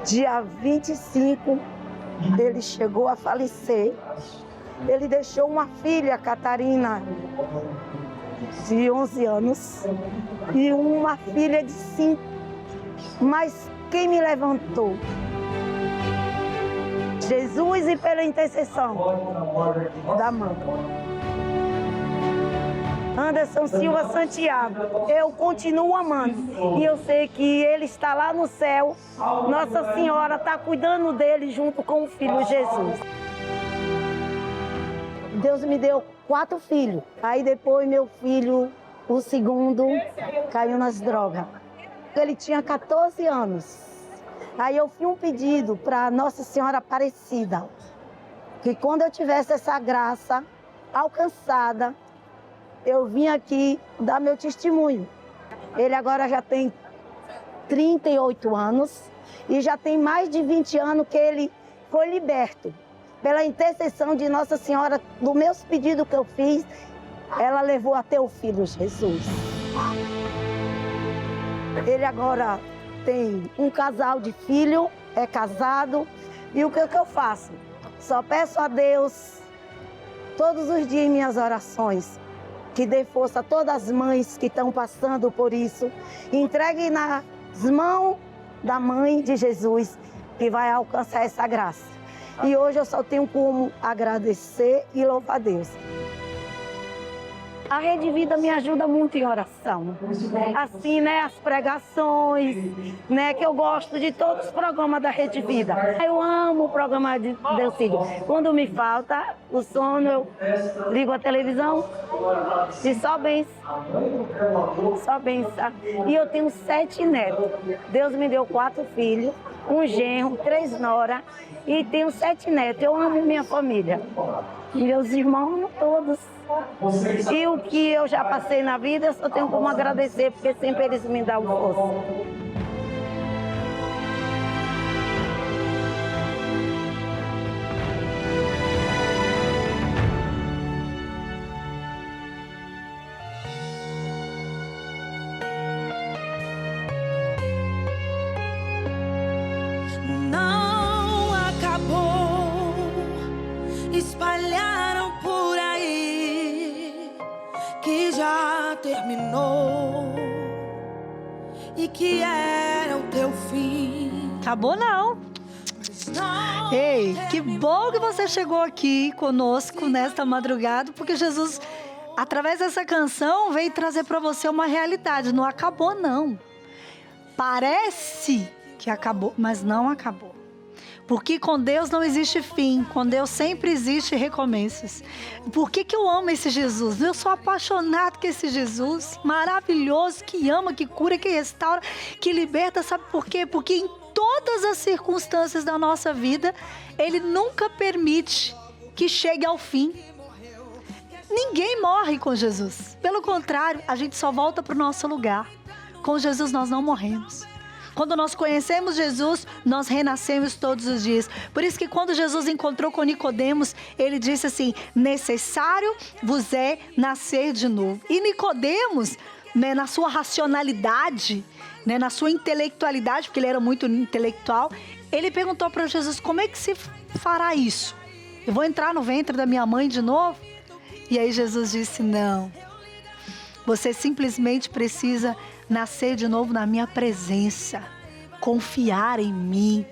Dia 25, ele chegou a falecer. Ele deixou uma filha, Catarina, de 11 anos, e uma filha de 5. Mas quem me levantou? Jesus, e pela intercessão da mãe. Anderson Silva Santiago, eu continuo amando. E eu sei que ele está lá no céu. Nossa Senhora está cuidando dele junto com o filho Jesus. Deus me deu 4 filhos. Aí depois meu filho, o segundo, caiu nas drogas. Ele tinha 14 anos. Aí eu fiz um pedido para Nossa Senhora Aparecida, que quando eu tivesse essa graça alcançada, eu vim aqui dar meu testemunho. Ele agora já tem 38 anos e já tem mais de 20 anos que ele foi liberto. Pela intercessão de Nossa Senhora, dos meus pedidos que eu fiz, ela levou até o filho Jesus. Ele agora tem um casal de filho, é casado. E o que eu faço? Só peço a Deus, todos os dias em minhas orações, que dê força a todas as mães que estão passando por isso. Entregue nas mãos da mãe de Jesus, que vai alcançar essa graça. E hoje eu só tenho como agradecer e louvar a Deus. A Rede Vida me ajuda muito em oração. Assim, né, as pregações, né, que eu gosto de todos os programas da Rede Vida. Eu amo o programa de Delcídio. Quando me falta o sono, eu ligo a televisão e só benção. Só benção. E eu tenho 7 netos. Deus me deu 4 filhos, um genro, 3 noras e tenho 7 netos. Eu amo minha família. Meus irmãos todos. E o que eu já passei na vida, eu só tenho como agradecer, porque sempre eles me dão força. Não acabou, espalharam por aí que já terminou e que era o teu fim. Acabou não. Ei, que bom que você chegou aqui conosco nesta madrugada, porque Jesus, através dessa canção, veio trazer para você uma realidade. Não acabou não. Parece que acabou, mas não acabou. Porque com Deus não existe fim, com Deus sempre existe recomeços. Por que eu amo esse Jesus? Eu sou apaixonado com esse Jesus, maravilhoso, que ama, que cura, que restaura, que liberta. Sabe por quê? Porque em todas as circunstâncias da nossa vida, Ele nunca permite que chegue ao fim. Ninguém morre com Jesus. Pelo contrário, a gente só volta para o nosso lugar. Com Jesus nós não morremos. Quando nós conhecemos Jesus, nós renascemos todos os dias. Por isso que quando Jesus encontrou com Nicodemos, ele disse assim: necessário vos é nascer de novo. E Nicodemos, né, na sua racionalidade, né, na sua intelectualidade, porque ele era muito intelectual, ele perguntou para Jesus: como é que se fará isso? Eu vou entrar no ventre da minha mãe de novo? E aí Jesus disse: não. Você simplesmente precisa nascer de novo na minha presença, confiar em mim,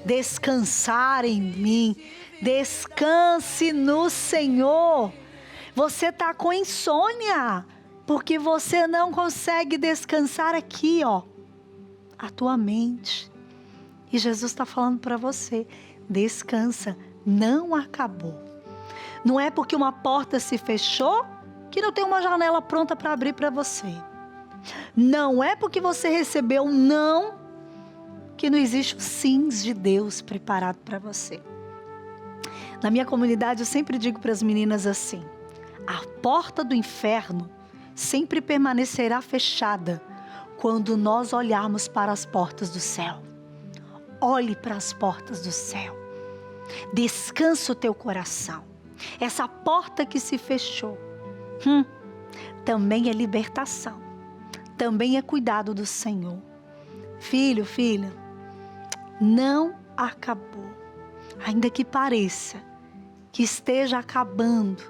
descansar em mim. Descanse no Senhor. Você está com insônia, porque você não consegue descansar aqui, ó, a tua mente. E Jesus está falando para você: descansa, não acabou. Não é porque uma porta se fechou que não tem uma janela pronta para abrir para você. Não é porque você recebeu um não que não existe os sims de Deus preparado para você. Na minha comunidade eu sempre digo para as meninas assim: a porta do inferno sempre permanecerá fechada quando nós olharmos para as portas do céu. Olhe para as portas do céu. Descansa o teu coração. Essa porta que se fechou também é libertação. Também é cuidado do Senhor. Filho, filha, não acabou. Ainda que pareça que esteja acabando.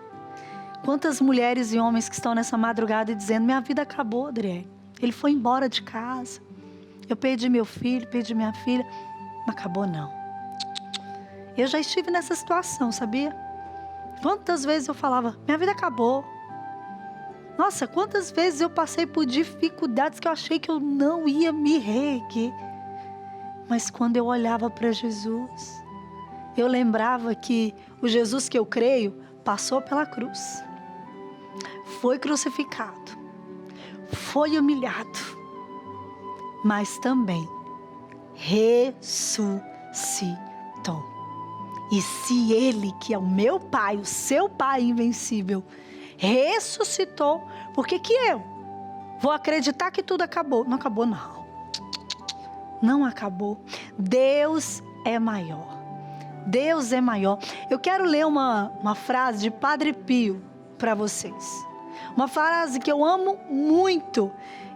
Quantas mulheres e homens que estão nessa madrugada dizendo: minha vida acabou, Adriele. Ele foi embora de casa. Eu perdi meu filho, perdi minha filha. Não acabou, não. Eu já estive nessa situação, sabia? Quantas vezes eu falava: minha vida acabou. Nossa, quantas vezes eu passei por dificuldades que eu achei que eu não ia me reerguer. Mas quando eu olhava para Jesus, eu lembrava que o Jesus que eu creio passou pela cruz. Foi crucificado. Foi humilhado. Mas também ressuscitou. E se Ele, que é o meu Pai, o seu Pai invencível, ressuscitou, por que eu vou acreditar que tudo acabou? Não acabou, não. Não acabou. Deus é maior. Deus é maior. Eu quero ler uma frase de Padre Pio para vocês. Uma frase que eu amo muito.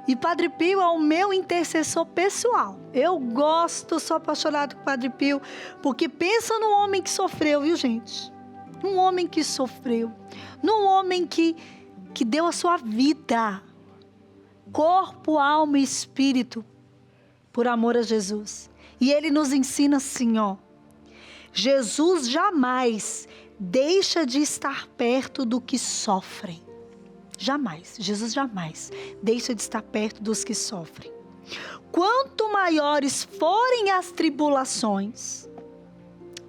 E Padre Pio é o meu intercessor pessoal. Eu gosto, sou apaixonado com Padre Pio, porque pensa num homem que sofreu, viu, gente? Num homem que sofreu. Num homem que deu a sua vida, corpo, alma e espírito, por amor a Jesus. E ele nos ensina assim, ó: Jesus jamais deixa de estar perto do que sofrem. Jamais, Jesus jamais deixa de estar perto dos que sofrem. Quanto maiores forem as tribulações,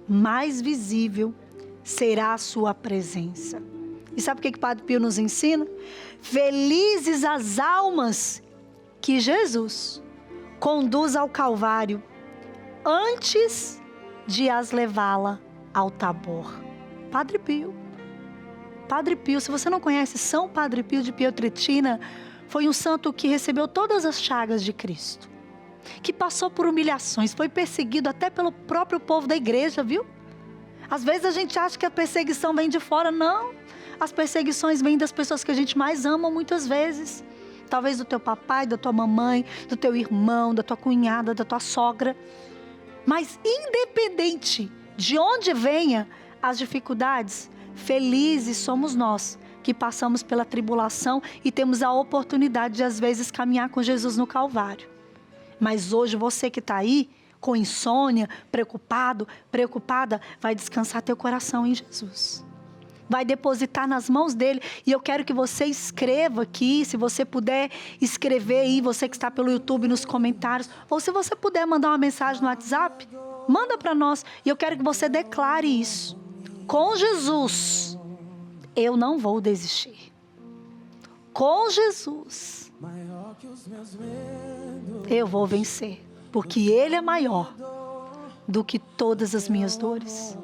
mais visível será a sua presença. E sabe o que Padre Pio nos ensina? Felizes as almas que Jesus conduz ao Calvário antes de as levá-la ao Tabor. Padre Pio. Padre Pio, se você não conhece São Padre Pio de Pietrelcina, foi um santo que recebeu todas as chagas de Cristo, que passou por humilhações, foi perseguido até pelo próprio povo da igreja, viu? Às vezes a gente acha que a perseguição vem de fora. Não, as perseguições vêm das pessoas que a gente mais ama muitas vezes. Talvez do teu papai, da tua mamãe, do teu irmão, da tua cunhada, da tua sogra. Mas independente de onde venha as dificuldades, felizes somos nós que passamos pela tribulação e temos a oportunidade de às vezes caminhar com Jesus no Calvário. Mas hoje você que está aí com insônia, preocupado, preocupada, vai descansar teu coração em Jesus. Vai depositar nas mãos dele. E eu quero que você escreva aqui, se você puder escrever aí, você que está pelo YouTube nos comentários, ou se você puder mandar uma mensagem no WhatsApp, manda para nós. E eu quero que você declare isso. Com Jesus, eu não vou desistir. Com Jesus, eu vou vencer. Porque Ele é maior do que todas as minhas dores,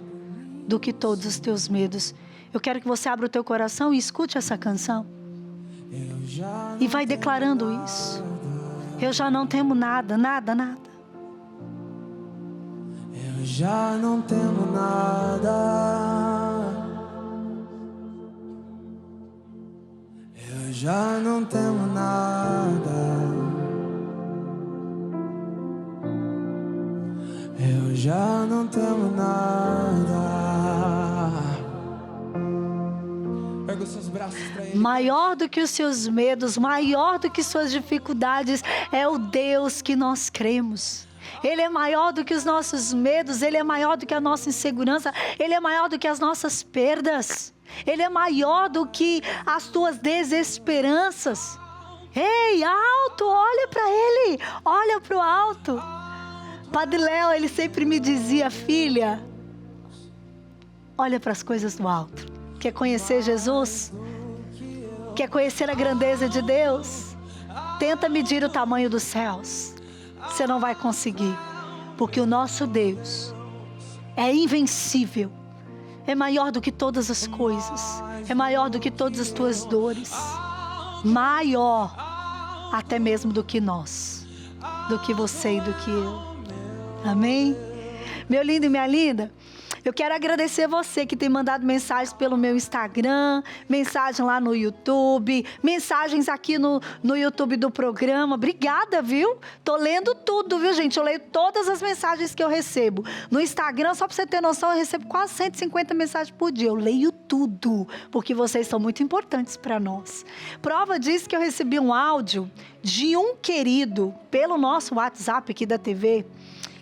do que todos os teus medos. Eu quero que você abra o teu coração e escute essa canção. E vai declarando isso. Eu já não temo nada, nada, nada. Eu já não temo nada. Eu já não temo nada. Eu já não temo nada. Pega os seus braços pra Ele. Maior do que os seus medos, maior do que suas dificuldades, é o Deus que nós cremos. Ele é maior do que os nossos medos, Ele é maior do que a nossa insegurança, Ele é maior do que as nossas perdas, Ele é maior do que as tuas desesperanças. Ei, alto, olha para Ele, olha para o alto. Padre Léo, ele sempre me dizia: filha, olha para as coisas do alto. Quer conhecer Jesus? Quer conhecer a grandeza de Deus? Tenta medir o tamanho dos céus. Você não vai conseguir, porque o nosso Deus é invencível, é maior do que todas as coisas, é maior do que todas as tuas dores, maior até mesmo do que nós, do que você e do que eu. Amém? Meu lindo e minha linda, eu quero agradecer você que tem mandado mensagens pelo meu Instagram, mensagem lá no YouTube, mensagens aqui no YouTube do programa. Obrigada, viu? Tô lendo tudo, viu, gente? Eu leio todas as mensagens que eu recebo. No Instagram, só para você ter noção, eu recebo quase 150 mensagens por dia. Eu leio tudo, porque vocês são muito importantes para nós. Prova disso que eu recebi um áudio de um querido pelo nosso WhatsApp aqui da TV,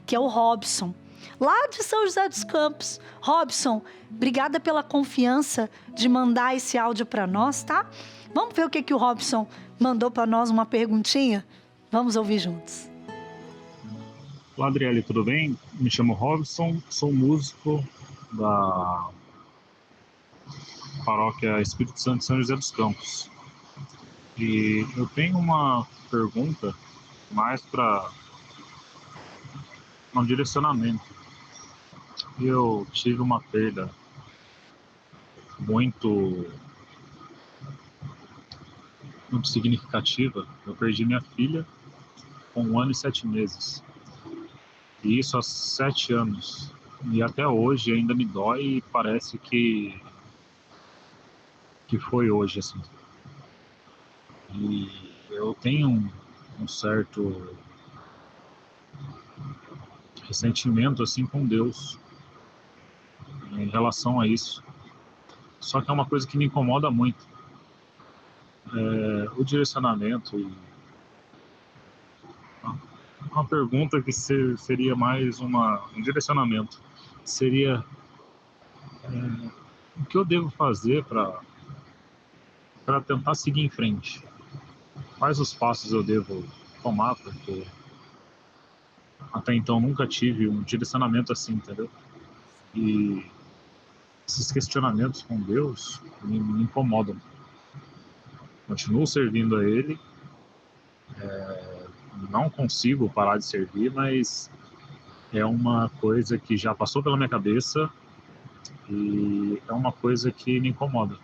que é o Robson, lá de São José dos Campos. Robson, obrigada pela confiança de mandar esse áudio para nós, tá? Vamos ver o que o Robson mandou para nós, uma perguntinha? Vamos ouvir juntos. Olá, Adriele, tudo bem? Me chamo Robson, sou músico da paróquia Espírito Santo de São José dos Campos. E eu tenho uma pergunta mais para um direcionamento. Eu tive uma perda muito significativa. Eu perdi minha filha com 1 ano e 7 meses. E isso há 7 anos. E até hoje ainda me dói e parece que foi hoje, assim. E eu tenho um certo ressentimento, assim, com Deus em relação a isso. Só que é uma coisa que me incomoda muito. O direcionamento e uma pergunta que seria mais um direcionamento. Seria o que eu devo fazer para tentar seguir em frente? Quais os passos eu devo tomar? Porque até então nunca tive um direcionamento assim, entendeu? E esses questionamentos com Deus me incomodam. Continuo servindo a Ele, não consigo parar de servir, mas é uma coisa que já passou pela minha cabeça e é uma coisa que me incomoda.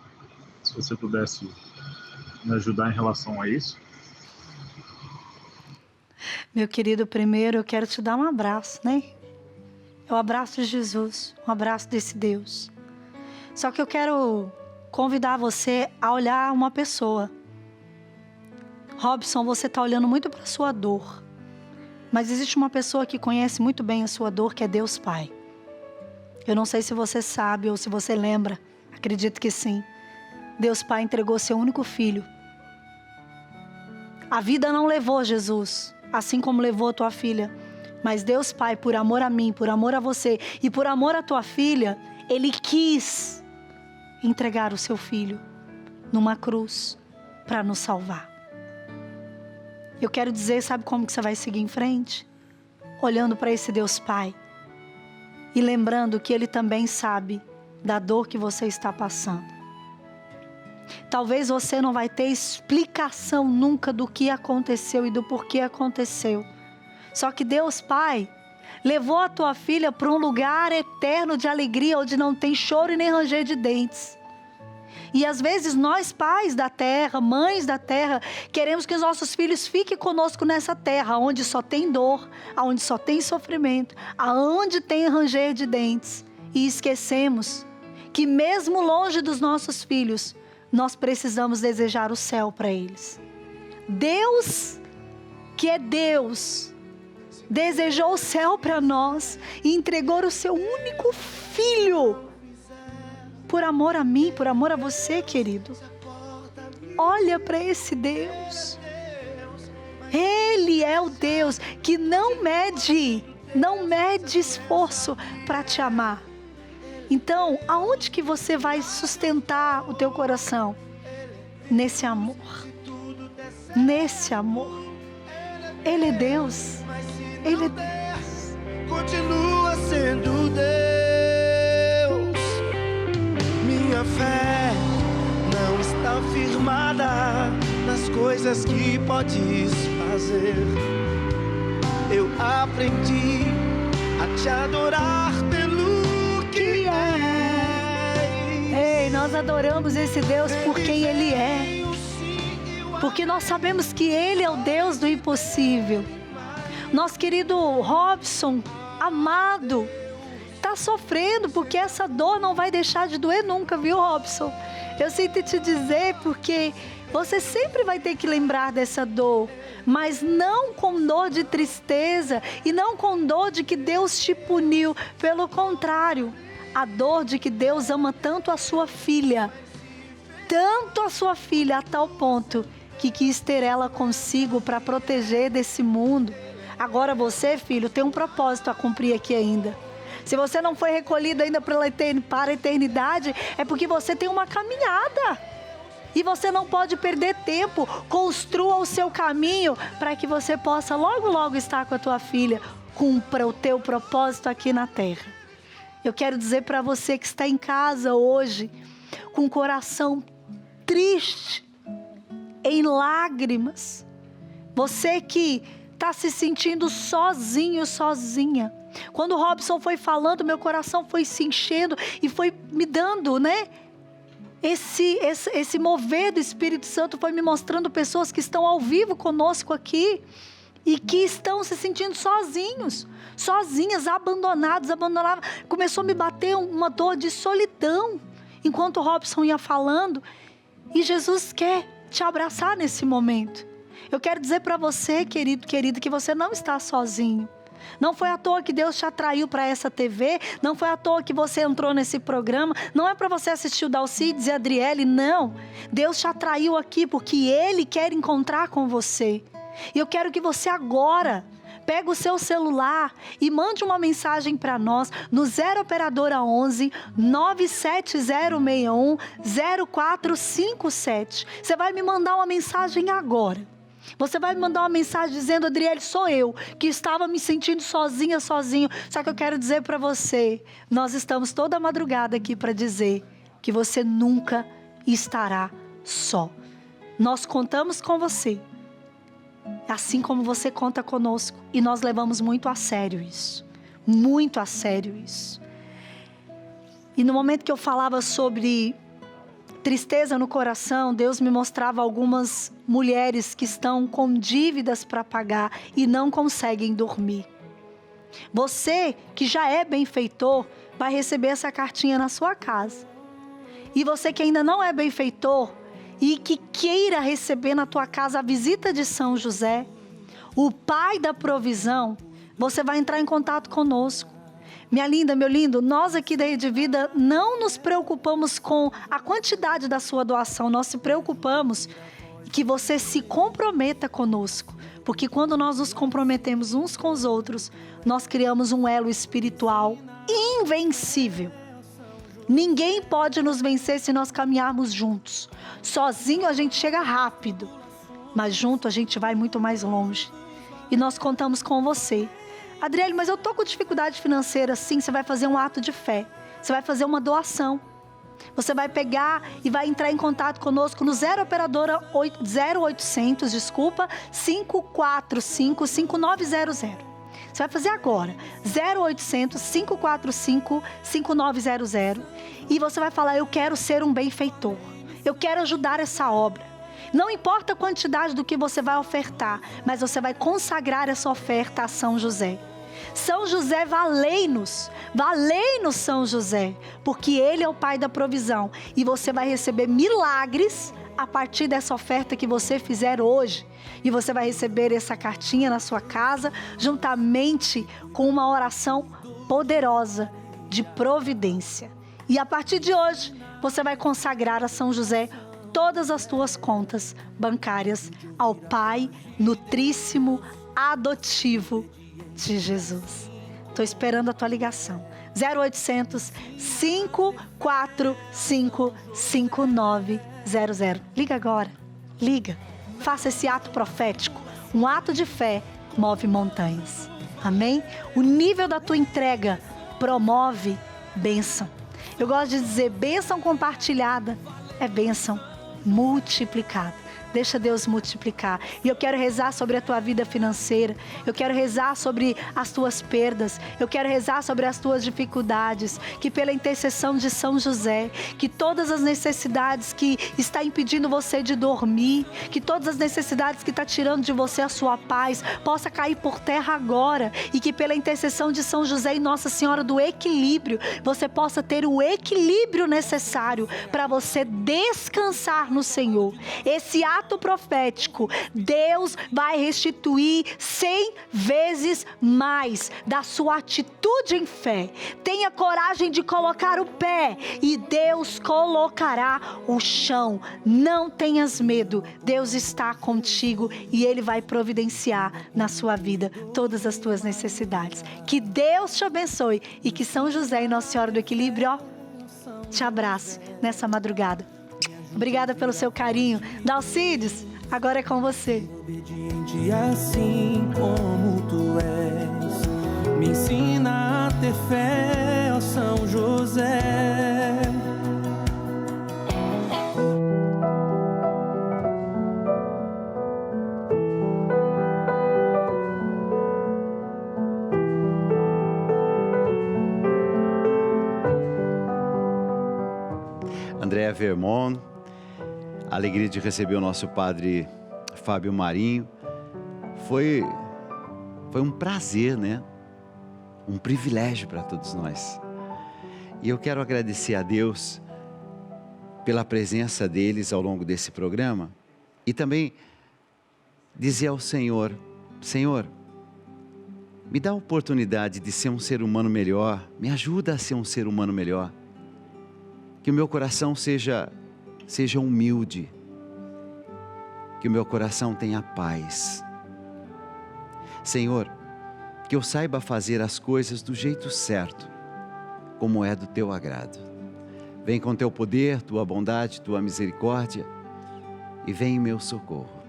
Se você pudesse me ajudar em relação a isso. Meu querido, primeiro eu quero te dar um abraço, né? É o abraço de Jesus, um abraço desse Deus. Só que eu quero convidar você a olhar uma pessoa. Robson, você está olhando muito para a sua dor. Mas existe uma pessoa que conhece muito bem a sua dor, que é Deus Pai. Eu não sei se você sabe ou se você lembra, acredito que sim. Deus Pai entregou seu único filho. A vida não levou Jesus, assim como levou a tua filha. Mas Deus Pai, por amor a mim, por amor a você e por amor à tua filha, Ele quis entregar o seu filho numa cruz para nos salvar. Eu quero dizer, sabe como que você vai seguir em frente? Olhando para esse Deus Pai e lembrando que Ele também sabe da dor que você está passando. Talvez você não vai ter explicação nunca do que aconteceu e do porquê aconteceu. Só que Deus Pai levou a tua filha para um lugar eterno de alegria, onde não tem choro e nem ranger de dentes. E às vezes nós, pais da terra, mães da terra, queremos que os nossos filhos fiquem conosco nessa terra, onde só tem dor, onde só tem sofrimento, aonde tem ranger de dentes. E esquecemos que mesmo longe dos nossos filhos, nós precisamos desejar o céu para eles. Deus, que é Deus, desejou o céu para nós e entregou o seu único filho. Por amor a mim, por amor a você, querido. Olha para esse Deus. Ele é o Deus que não mede esforço para te amar. Então, aonde que você vai sustentar o teu coração? Nesse amor. Nesse amor. Ele é Deus. Ele é Deus. Continua sendo Deus. Minha fé não está firmada nas coisas que podes fazer. Eu aprendi a te adorar pelo que é. Ei, nós adoramos esse Deus por quem Ele é. Porque nós sabemos que Ele é o Deus do impossível. Nosso querido Robson, amado, está sofrendo porque essa dor não vai deixar de doer nunca, viu, Robson? Eu sinto te dizer porque você sempre vai ter que lembrar dessa dor, mas não com dor de tristeza e não com dor de que Deus te puniu. Pelo contrário, a dor de que Deus ama tanto a sua filha, a tal ponto que quis ter ela consigo para proteger desse mundo. Agora você, filho, tem um propósito a cumprir aqui ainda. Se você não foi recolhido ainda para a eternidade, é porque você tem uma caminhada. E você não pode perder tempo. Construa o seu caminho para que você possa logo, logo estar com a tua filha. Cumpra o teu propósito aqui na terra. Eu quero dizer para você que está em casa hoje, com o coração triste, em lágrimas. Você que está se sentindo sozinho, sozinha. Quando o Robson foi falando, meu coração foi se enchendo e foi me dando, né? Esse mover do Espírito Santo foi me mostrando pessoas que estão ao vivo conosco aqui e que estão se sentindo sozinhos, sozinhas, abandonadas. Começou a me bater uma dor de solidão enquanto o Robson ia falando. E Jesus quer te abraçar nesse momento. Eu quero dizer para você, querido, querida, que você não está sozinho. Não foi à toa que Deus te atraiu para essa TV, não foi à toa que você entrou nesse programa, não é para você assistir o Dalcides e a Adriele, não. Deus te atraiu aqui porque Ele quer encontrar com você. E eu quero que você agora pegue o seu celular e mande uma mensagem para nós no 0 Operadora 11 97061 0457. Você vai me mandar uma mensagem agora. Você vai me mandar uma mensagem dizendo: Adriele, sou eu que estava me sentindo sozinha, sozinho. Só que eu quero dizer para você, nós estamos toda madrugada aqui para dizer que você nunca estará só. Nós contamos com você, assim como você conta conosco. E nós levamos muito a sério isso. Muito a sério isso. E no momento que eu falava sobre tristeza no coração, Deus me mostrava algumas mulheres que estão com dívidas para pagar e não conseguem dormir. Você que já é benfeitor vai receber essa cartinha na sua casa. E você que ainda não é benfeitor e que queira receber na tua casa a visita de São José, o Pai da provisão, você vai entrar em contato conosco. Minha linda, meu lindo, nós aqui da Rede Vida não nos preocupamos com a quantidade da sua doação, nós se preocupamos que você se comprometa conosco, porque quando nós nos comprometemos uns com os outros, nós criamos um elo espiritual invencível. Ninguém pode nos vencer se nós caminharmos juntos. Sozinho a gente chega rápido, mas junto a gente vai muito mais longe. E nós contamos com você. Adriele, mas eu tô com dificuldade financeira. Sim, você vai fazer um ato de fé. Você vai fazer uma doação. Você vai pegar e vai entrar em contato conosco no 0 Operadora 0800, 545 5900. Você vai fazer agora. 0800 545 5900. E você vai falar: eu quero ser um benfeitor. Eu quero ajudar essa obra. Não importa a quantidade do que você vai ofertar, mas você vai consagrar essa oferta a São José. São José, valei-nos, São José, porque Ele é o Pai da provisão. E você vai receber milagres a partir dessa oferta que você fizer hoje. E você vai receber essa cartinha na sua casa, juntamente com uma oração poderosa de providência. E a partir de hoje, você vai consagrar a São José todas as tuas contas bancárias ao Pai nutríssimo, adotivo de Jesus. Estou esperando a tua ligação. 0800 545 5900. Liga agora. Liga. Faça esse ato profético. Um ato de fé move montanhas. Amém? O nível da tua entrega promove bênção. Eu gosto de dizer: bênção compartilhada é bênção multiplicada. deixa Deus multiplicar. E eu quero rezar sobre a tua vida financeira, eu quero rezar sobre as tuas perdas, eu quero rezar sobre as tuas dificuldades, que pela intercessão de São José, que todas as necessidades que está impedindo você de dormir, que todas as necessidades que está tirando de você a sua paz, possa cair por terra agora, e que pela intercessão de São José e Nossa Senhora do Equilíbrio, você possa ter o equilíbrio necessário para você descansar no Senhor. Esse ato profético, Deus vai restituir 100 vezes mais da sua atitude em fé. Tenha coragem de colocar o pé e Deus colocará o chão. Não tenhas medo, Deus está contigo e Ele vai providenciar na sua vida todas as tuas necessidades. Que Deus te abençoe e que São José e Nossa Senhora do Equilíbrio, te abrace nessa madrugada. Obrigada pelo seu carinho. Dalcides, agora é com você. Obediente assim como tu és, me ensina a ter fé, ó São José. Andréa Vermont, a alegria de receber o nosso padre Fábio Marinho. Foi um prazer, né? Um privilégio para todos nós. E eu quero agradecer a Deus pela presença deles ao longo desse programa e também dizer ao Senhor: Senhor, me dá a oportunidade de ser um ser humano melhor, me ajuda a ser um ser humano melhor. Que o meu coração seja humilde, que o meu coração tenha paz. Senhor, que eu saiba fazer as coisas do jeito certo, como é do teu agrado. Vem com teu poder, tua bondade, tua misericórdia e vem em meu socorro.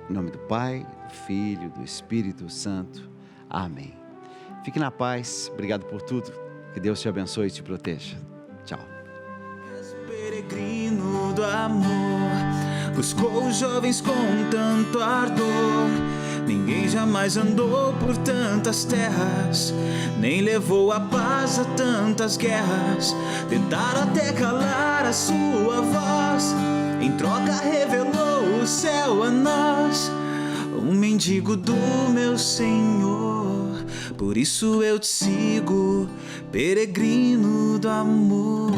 Em nome do Pai, do Filho, do Espírito Santo. Amém. Fique na paz, obrigado por tudo. Que Deus te abençoe e te proteja. Tchau. Peregrino do amor, buscou os jovens com tanto ardor. Ninguém jamais andou por tantas terras, nem levou a paz a tantas guerras. Tentaram até calar a sua voz, em troca revelou o céu a nós. Um mendigo do meu Senhor, por isso eu te sigo, peregrino do amor.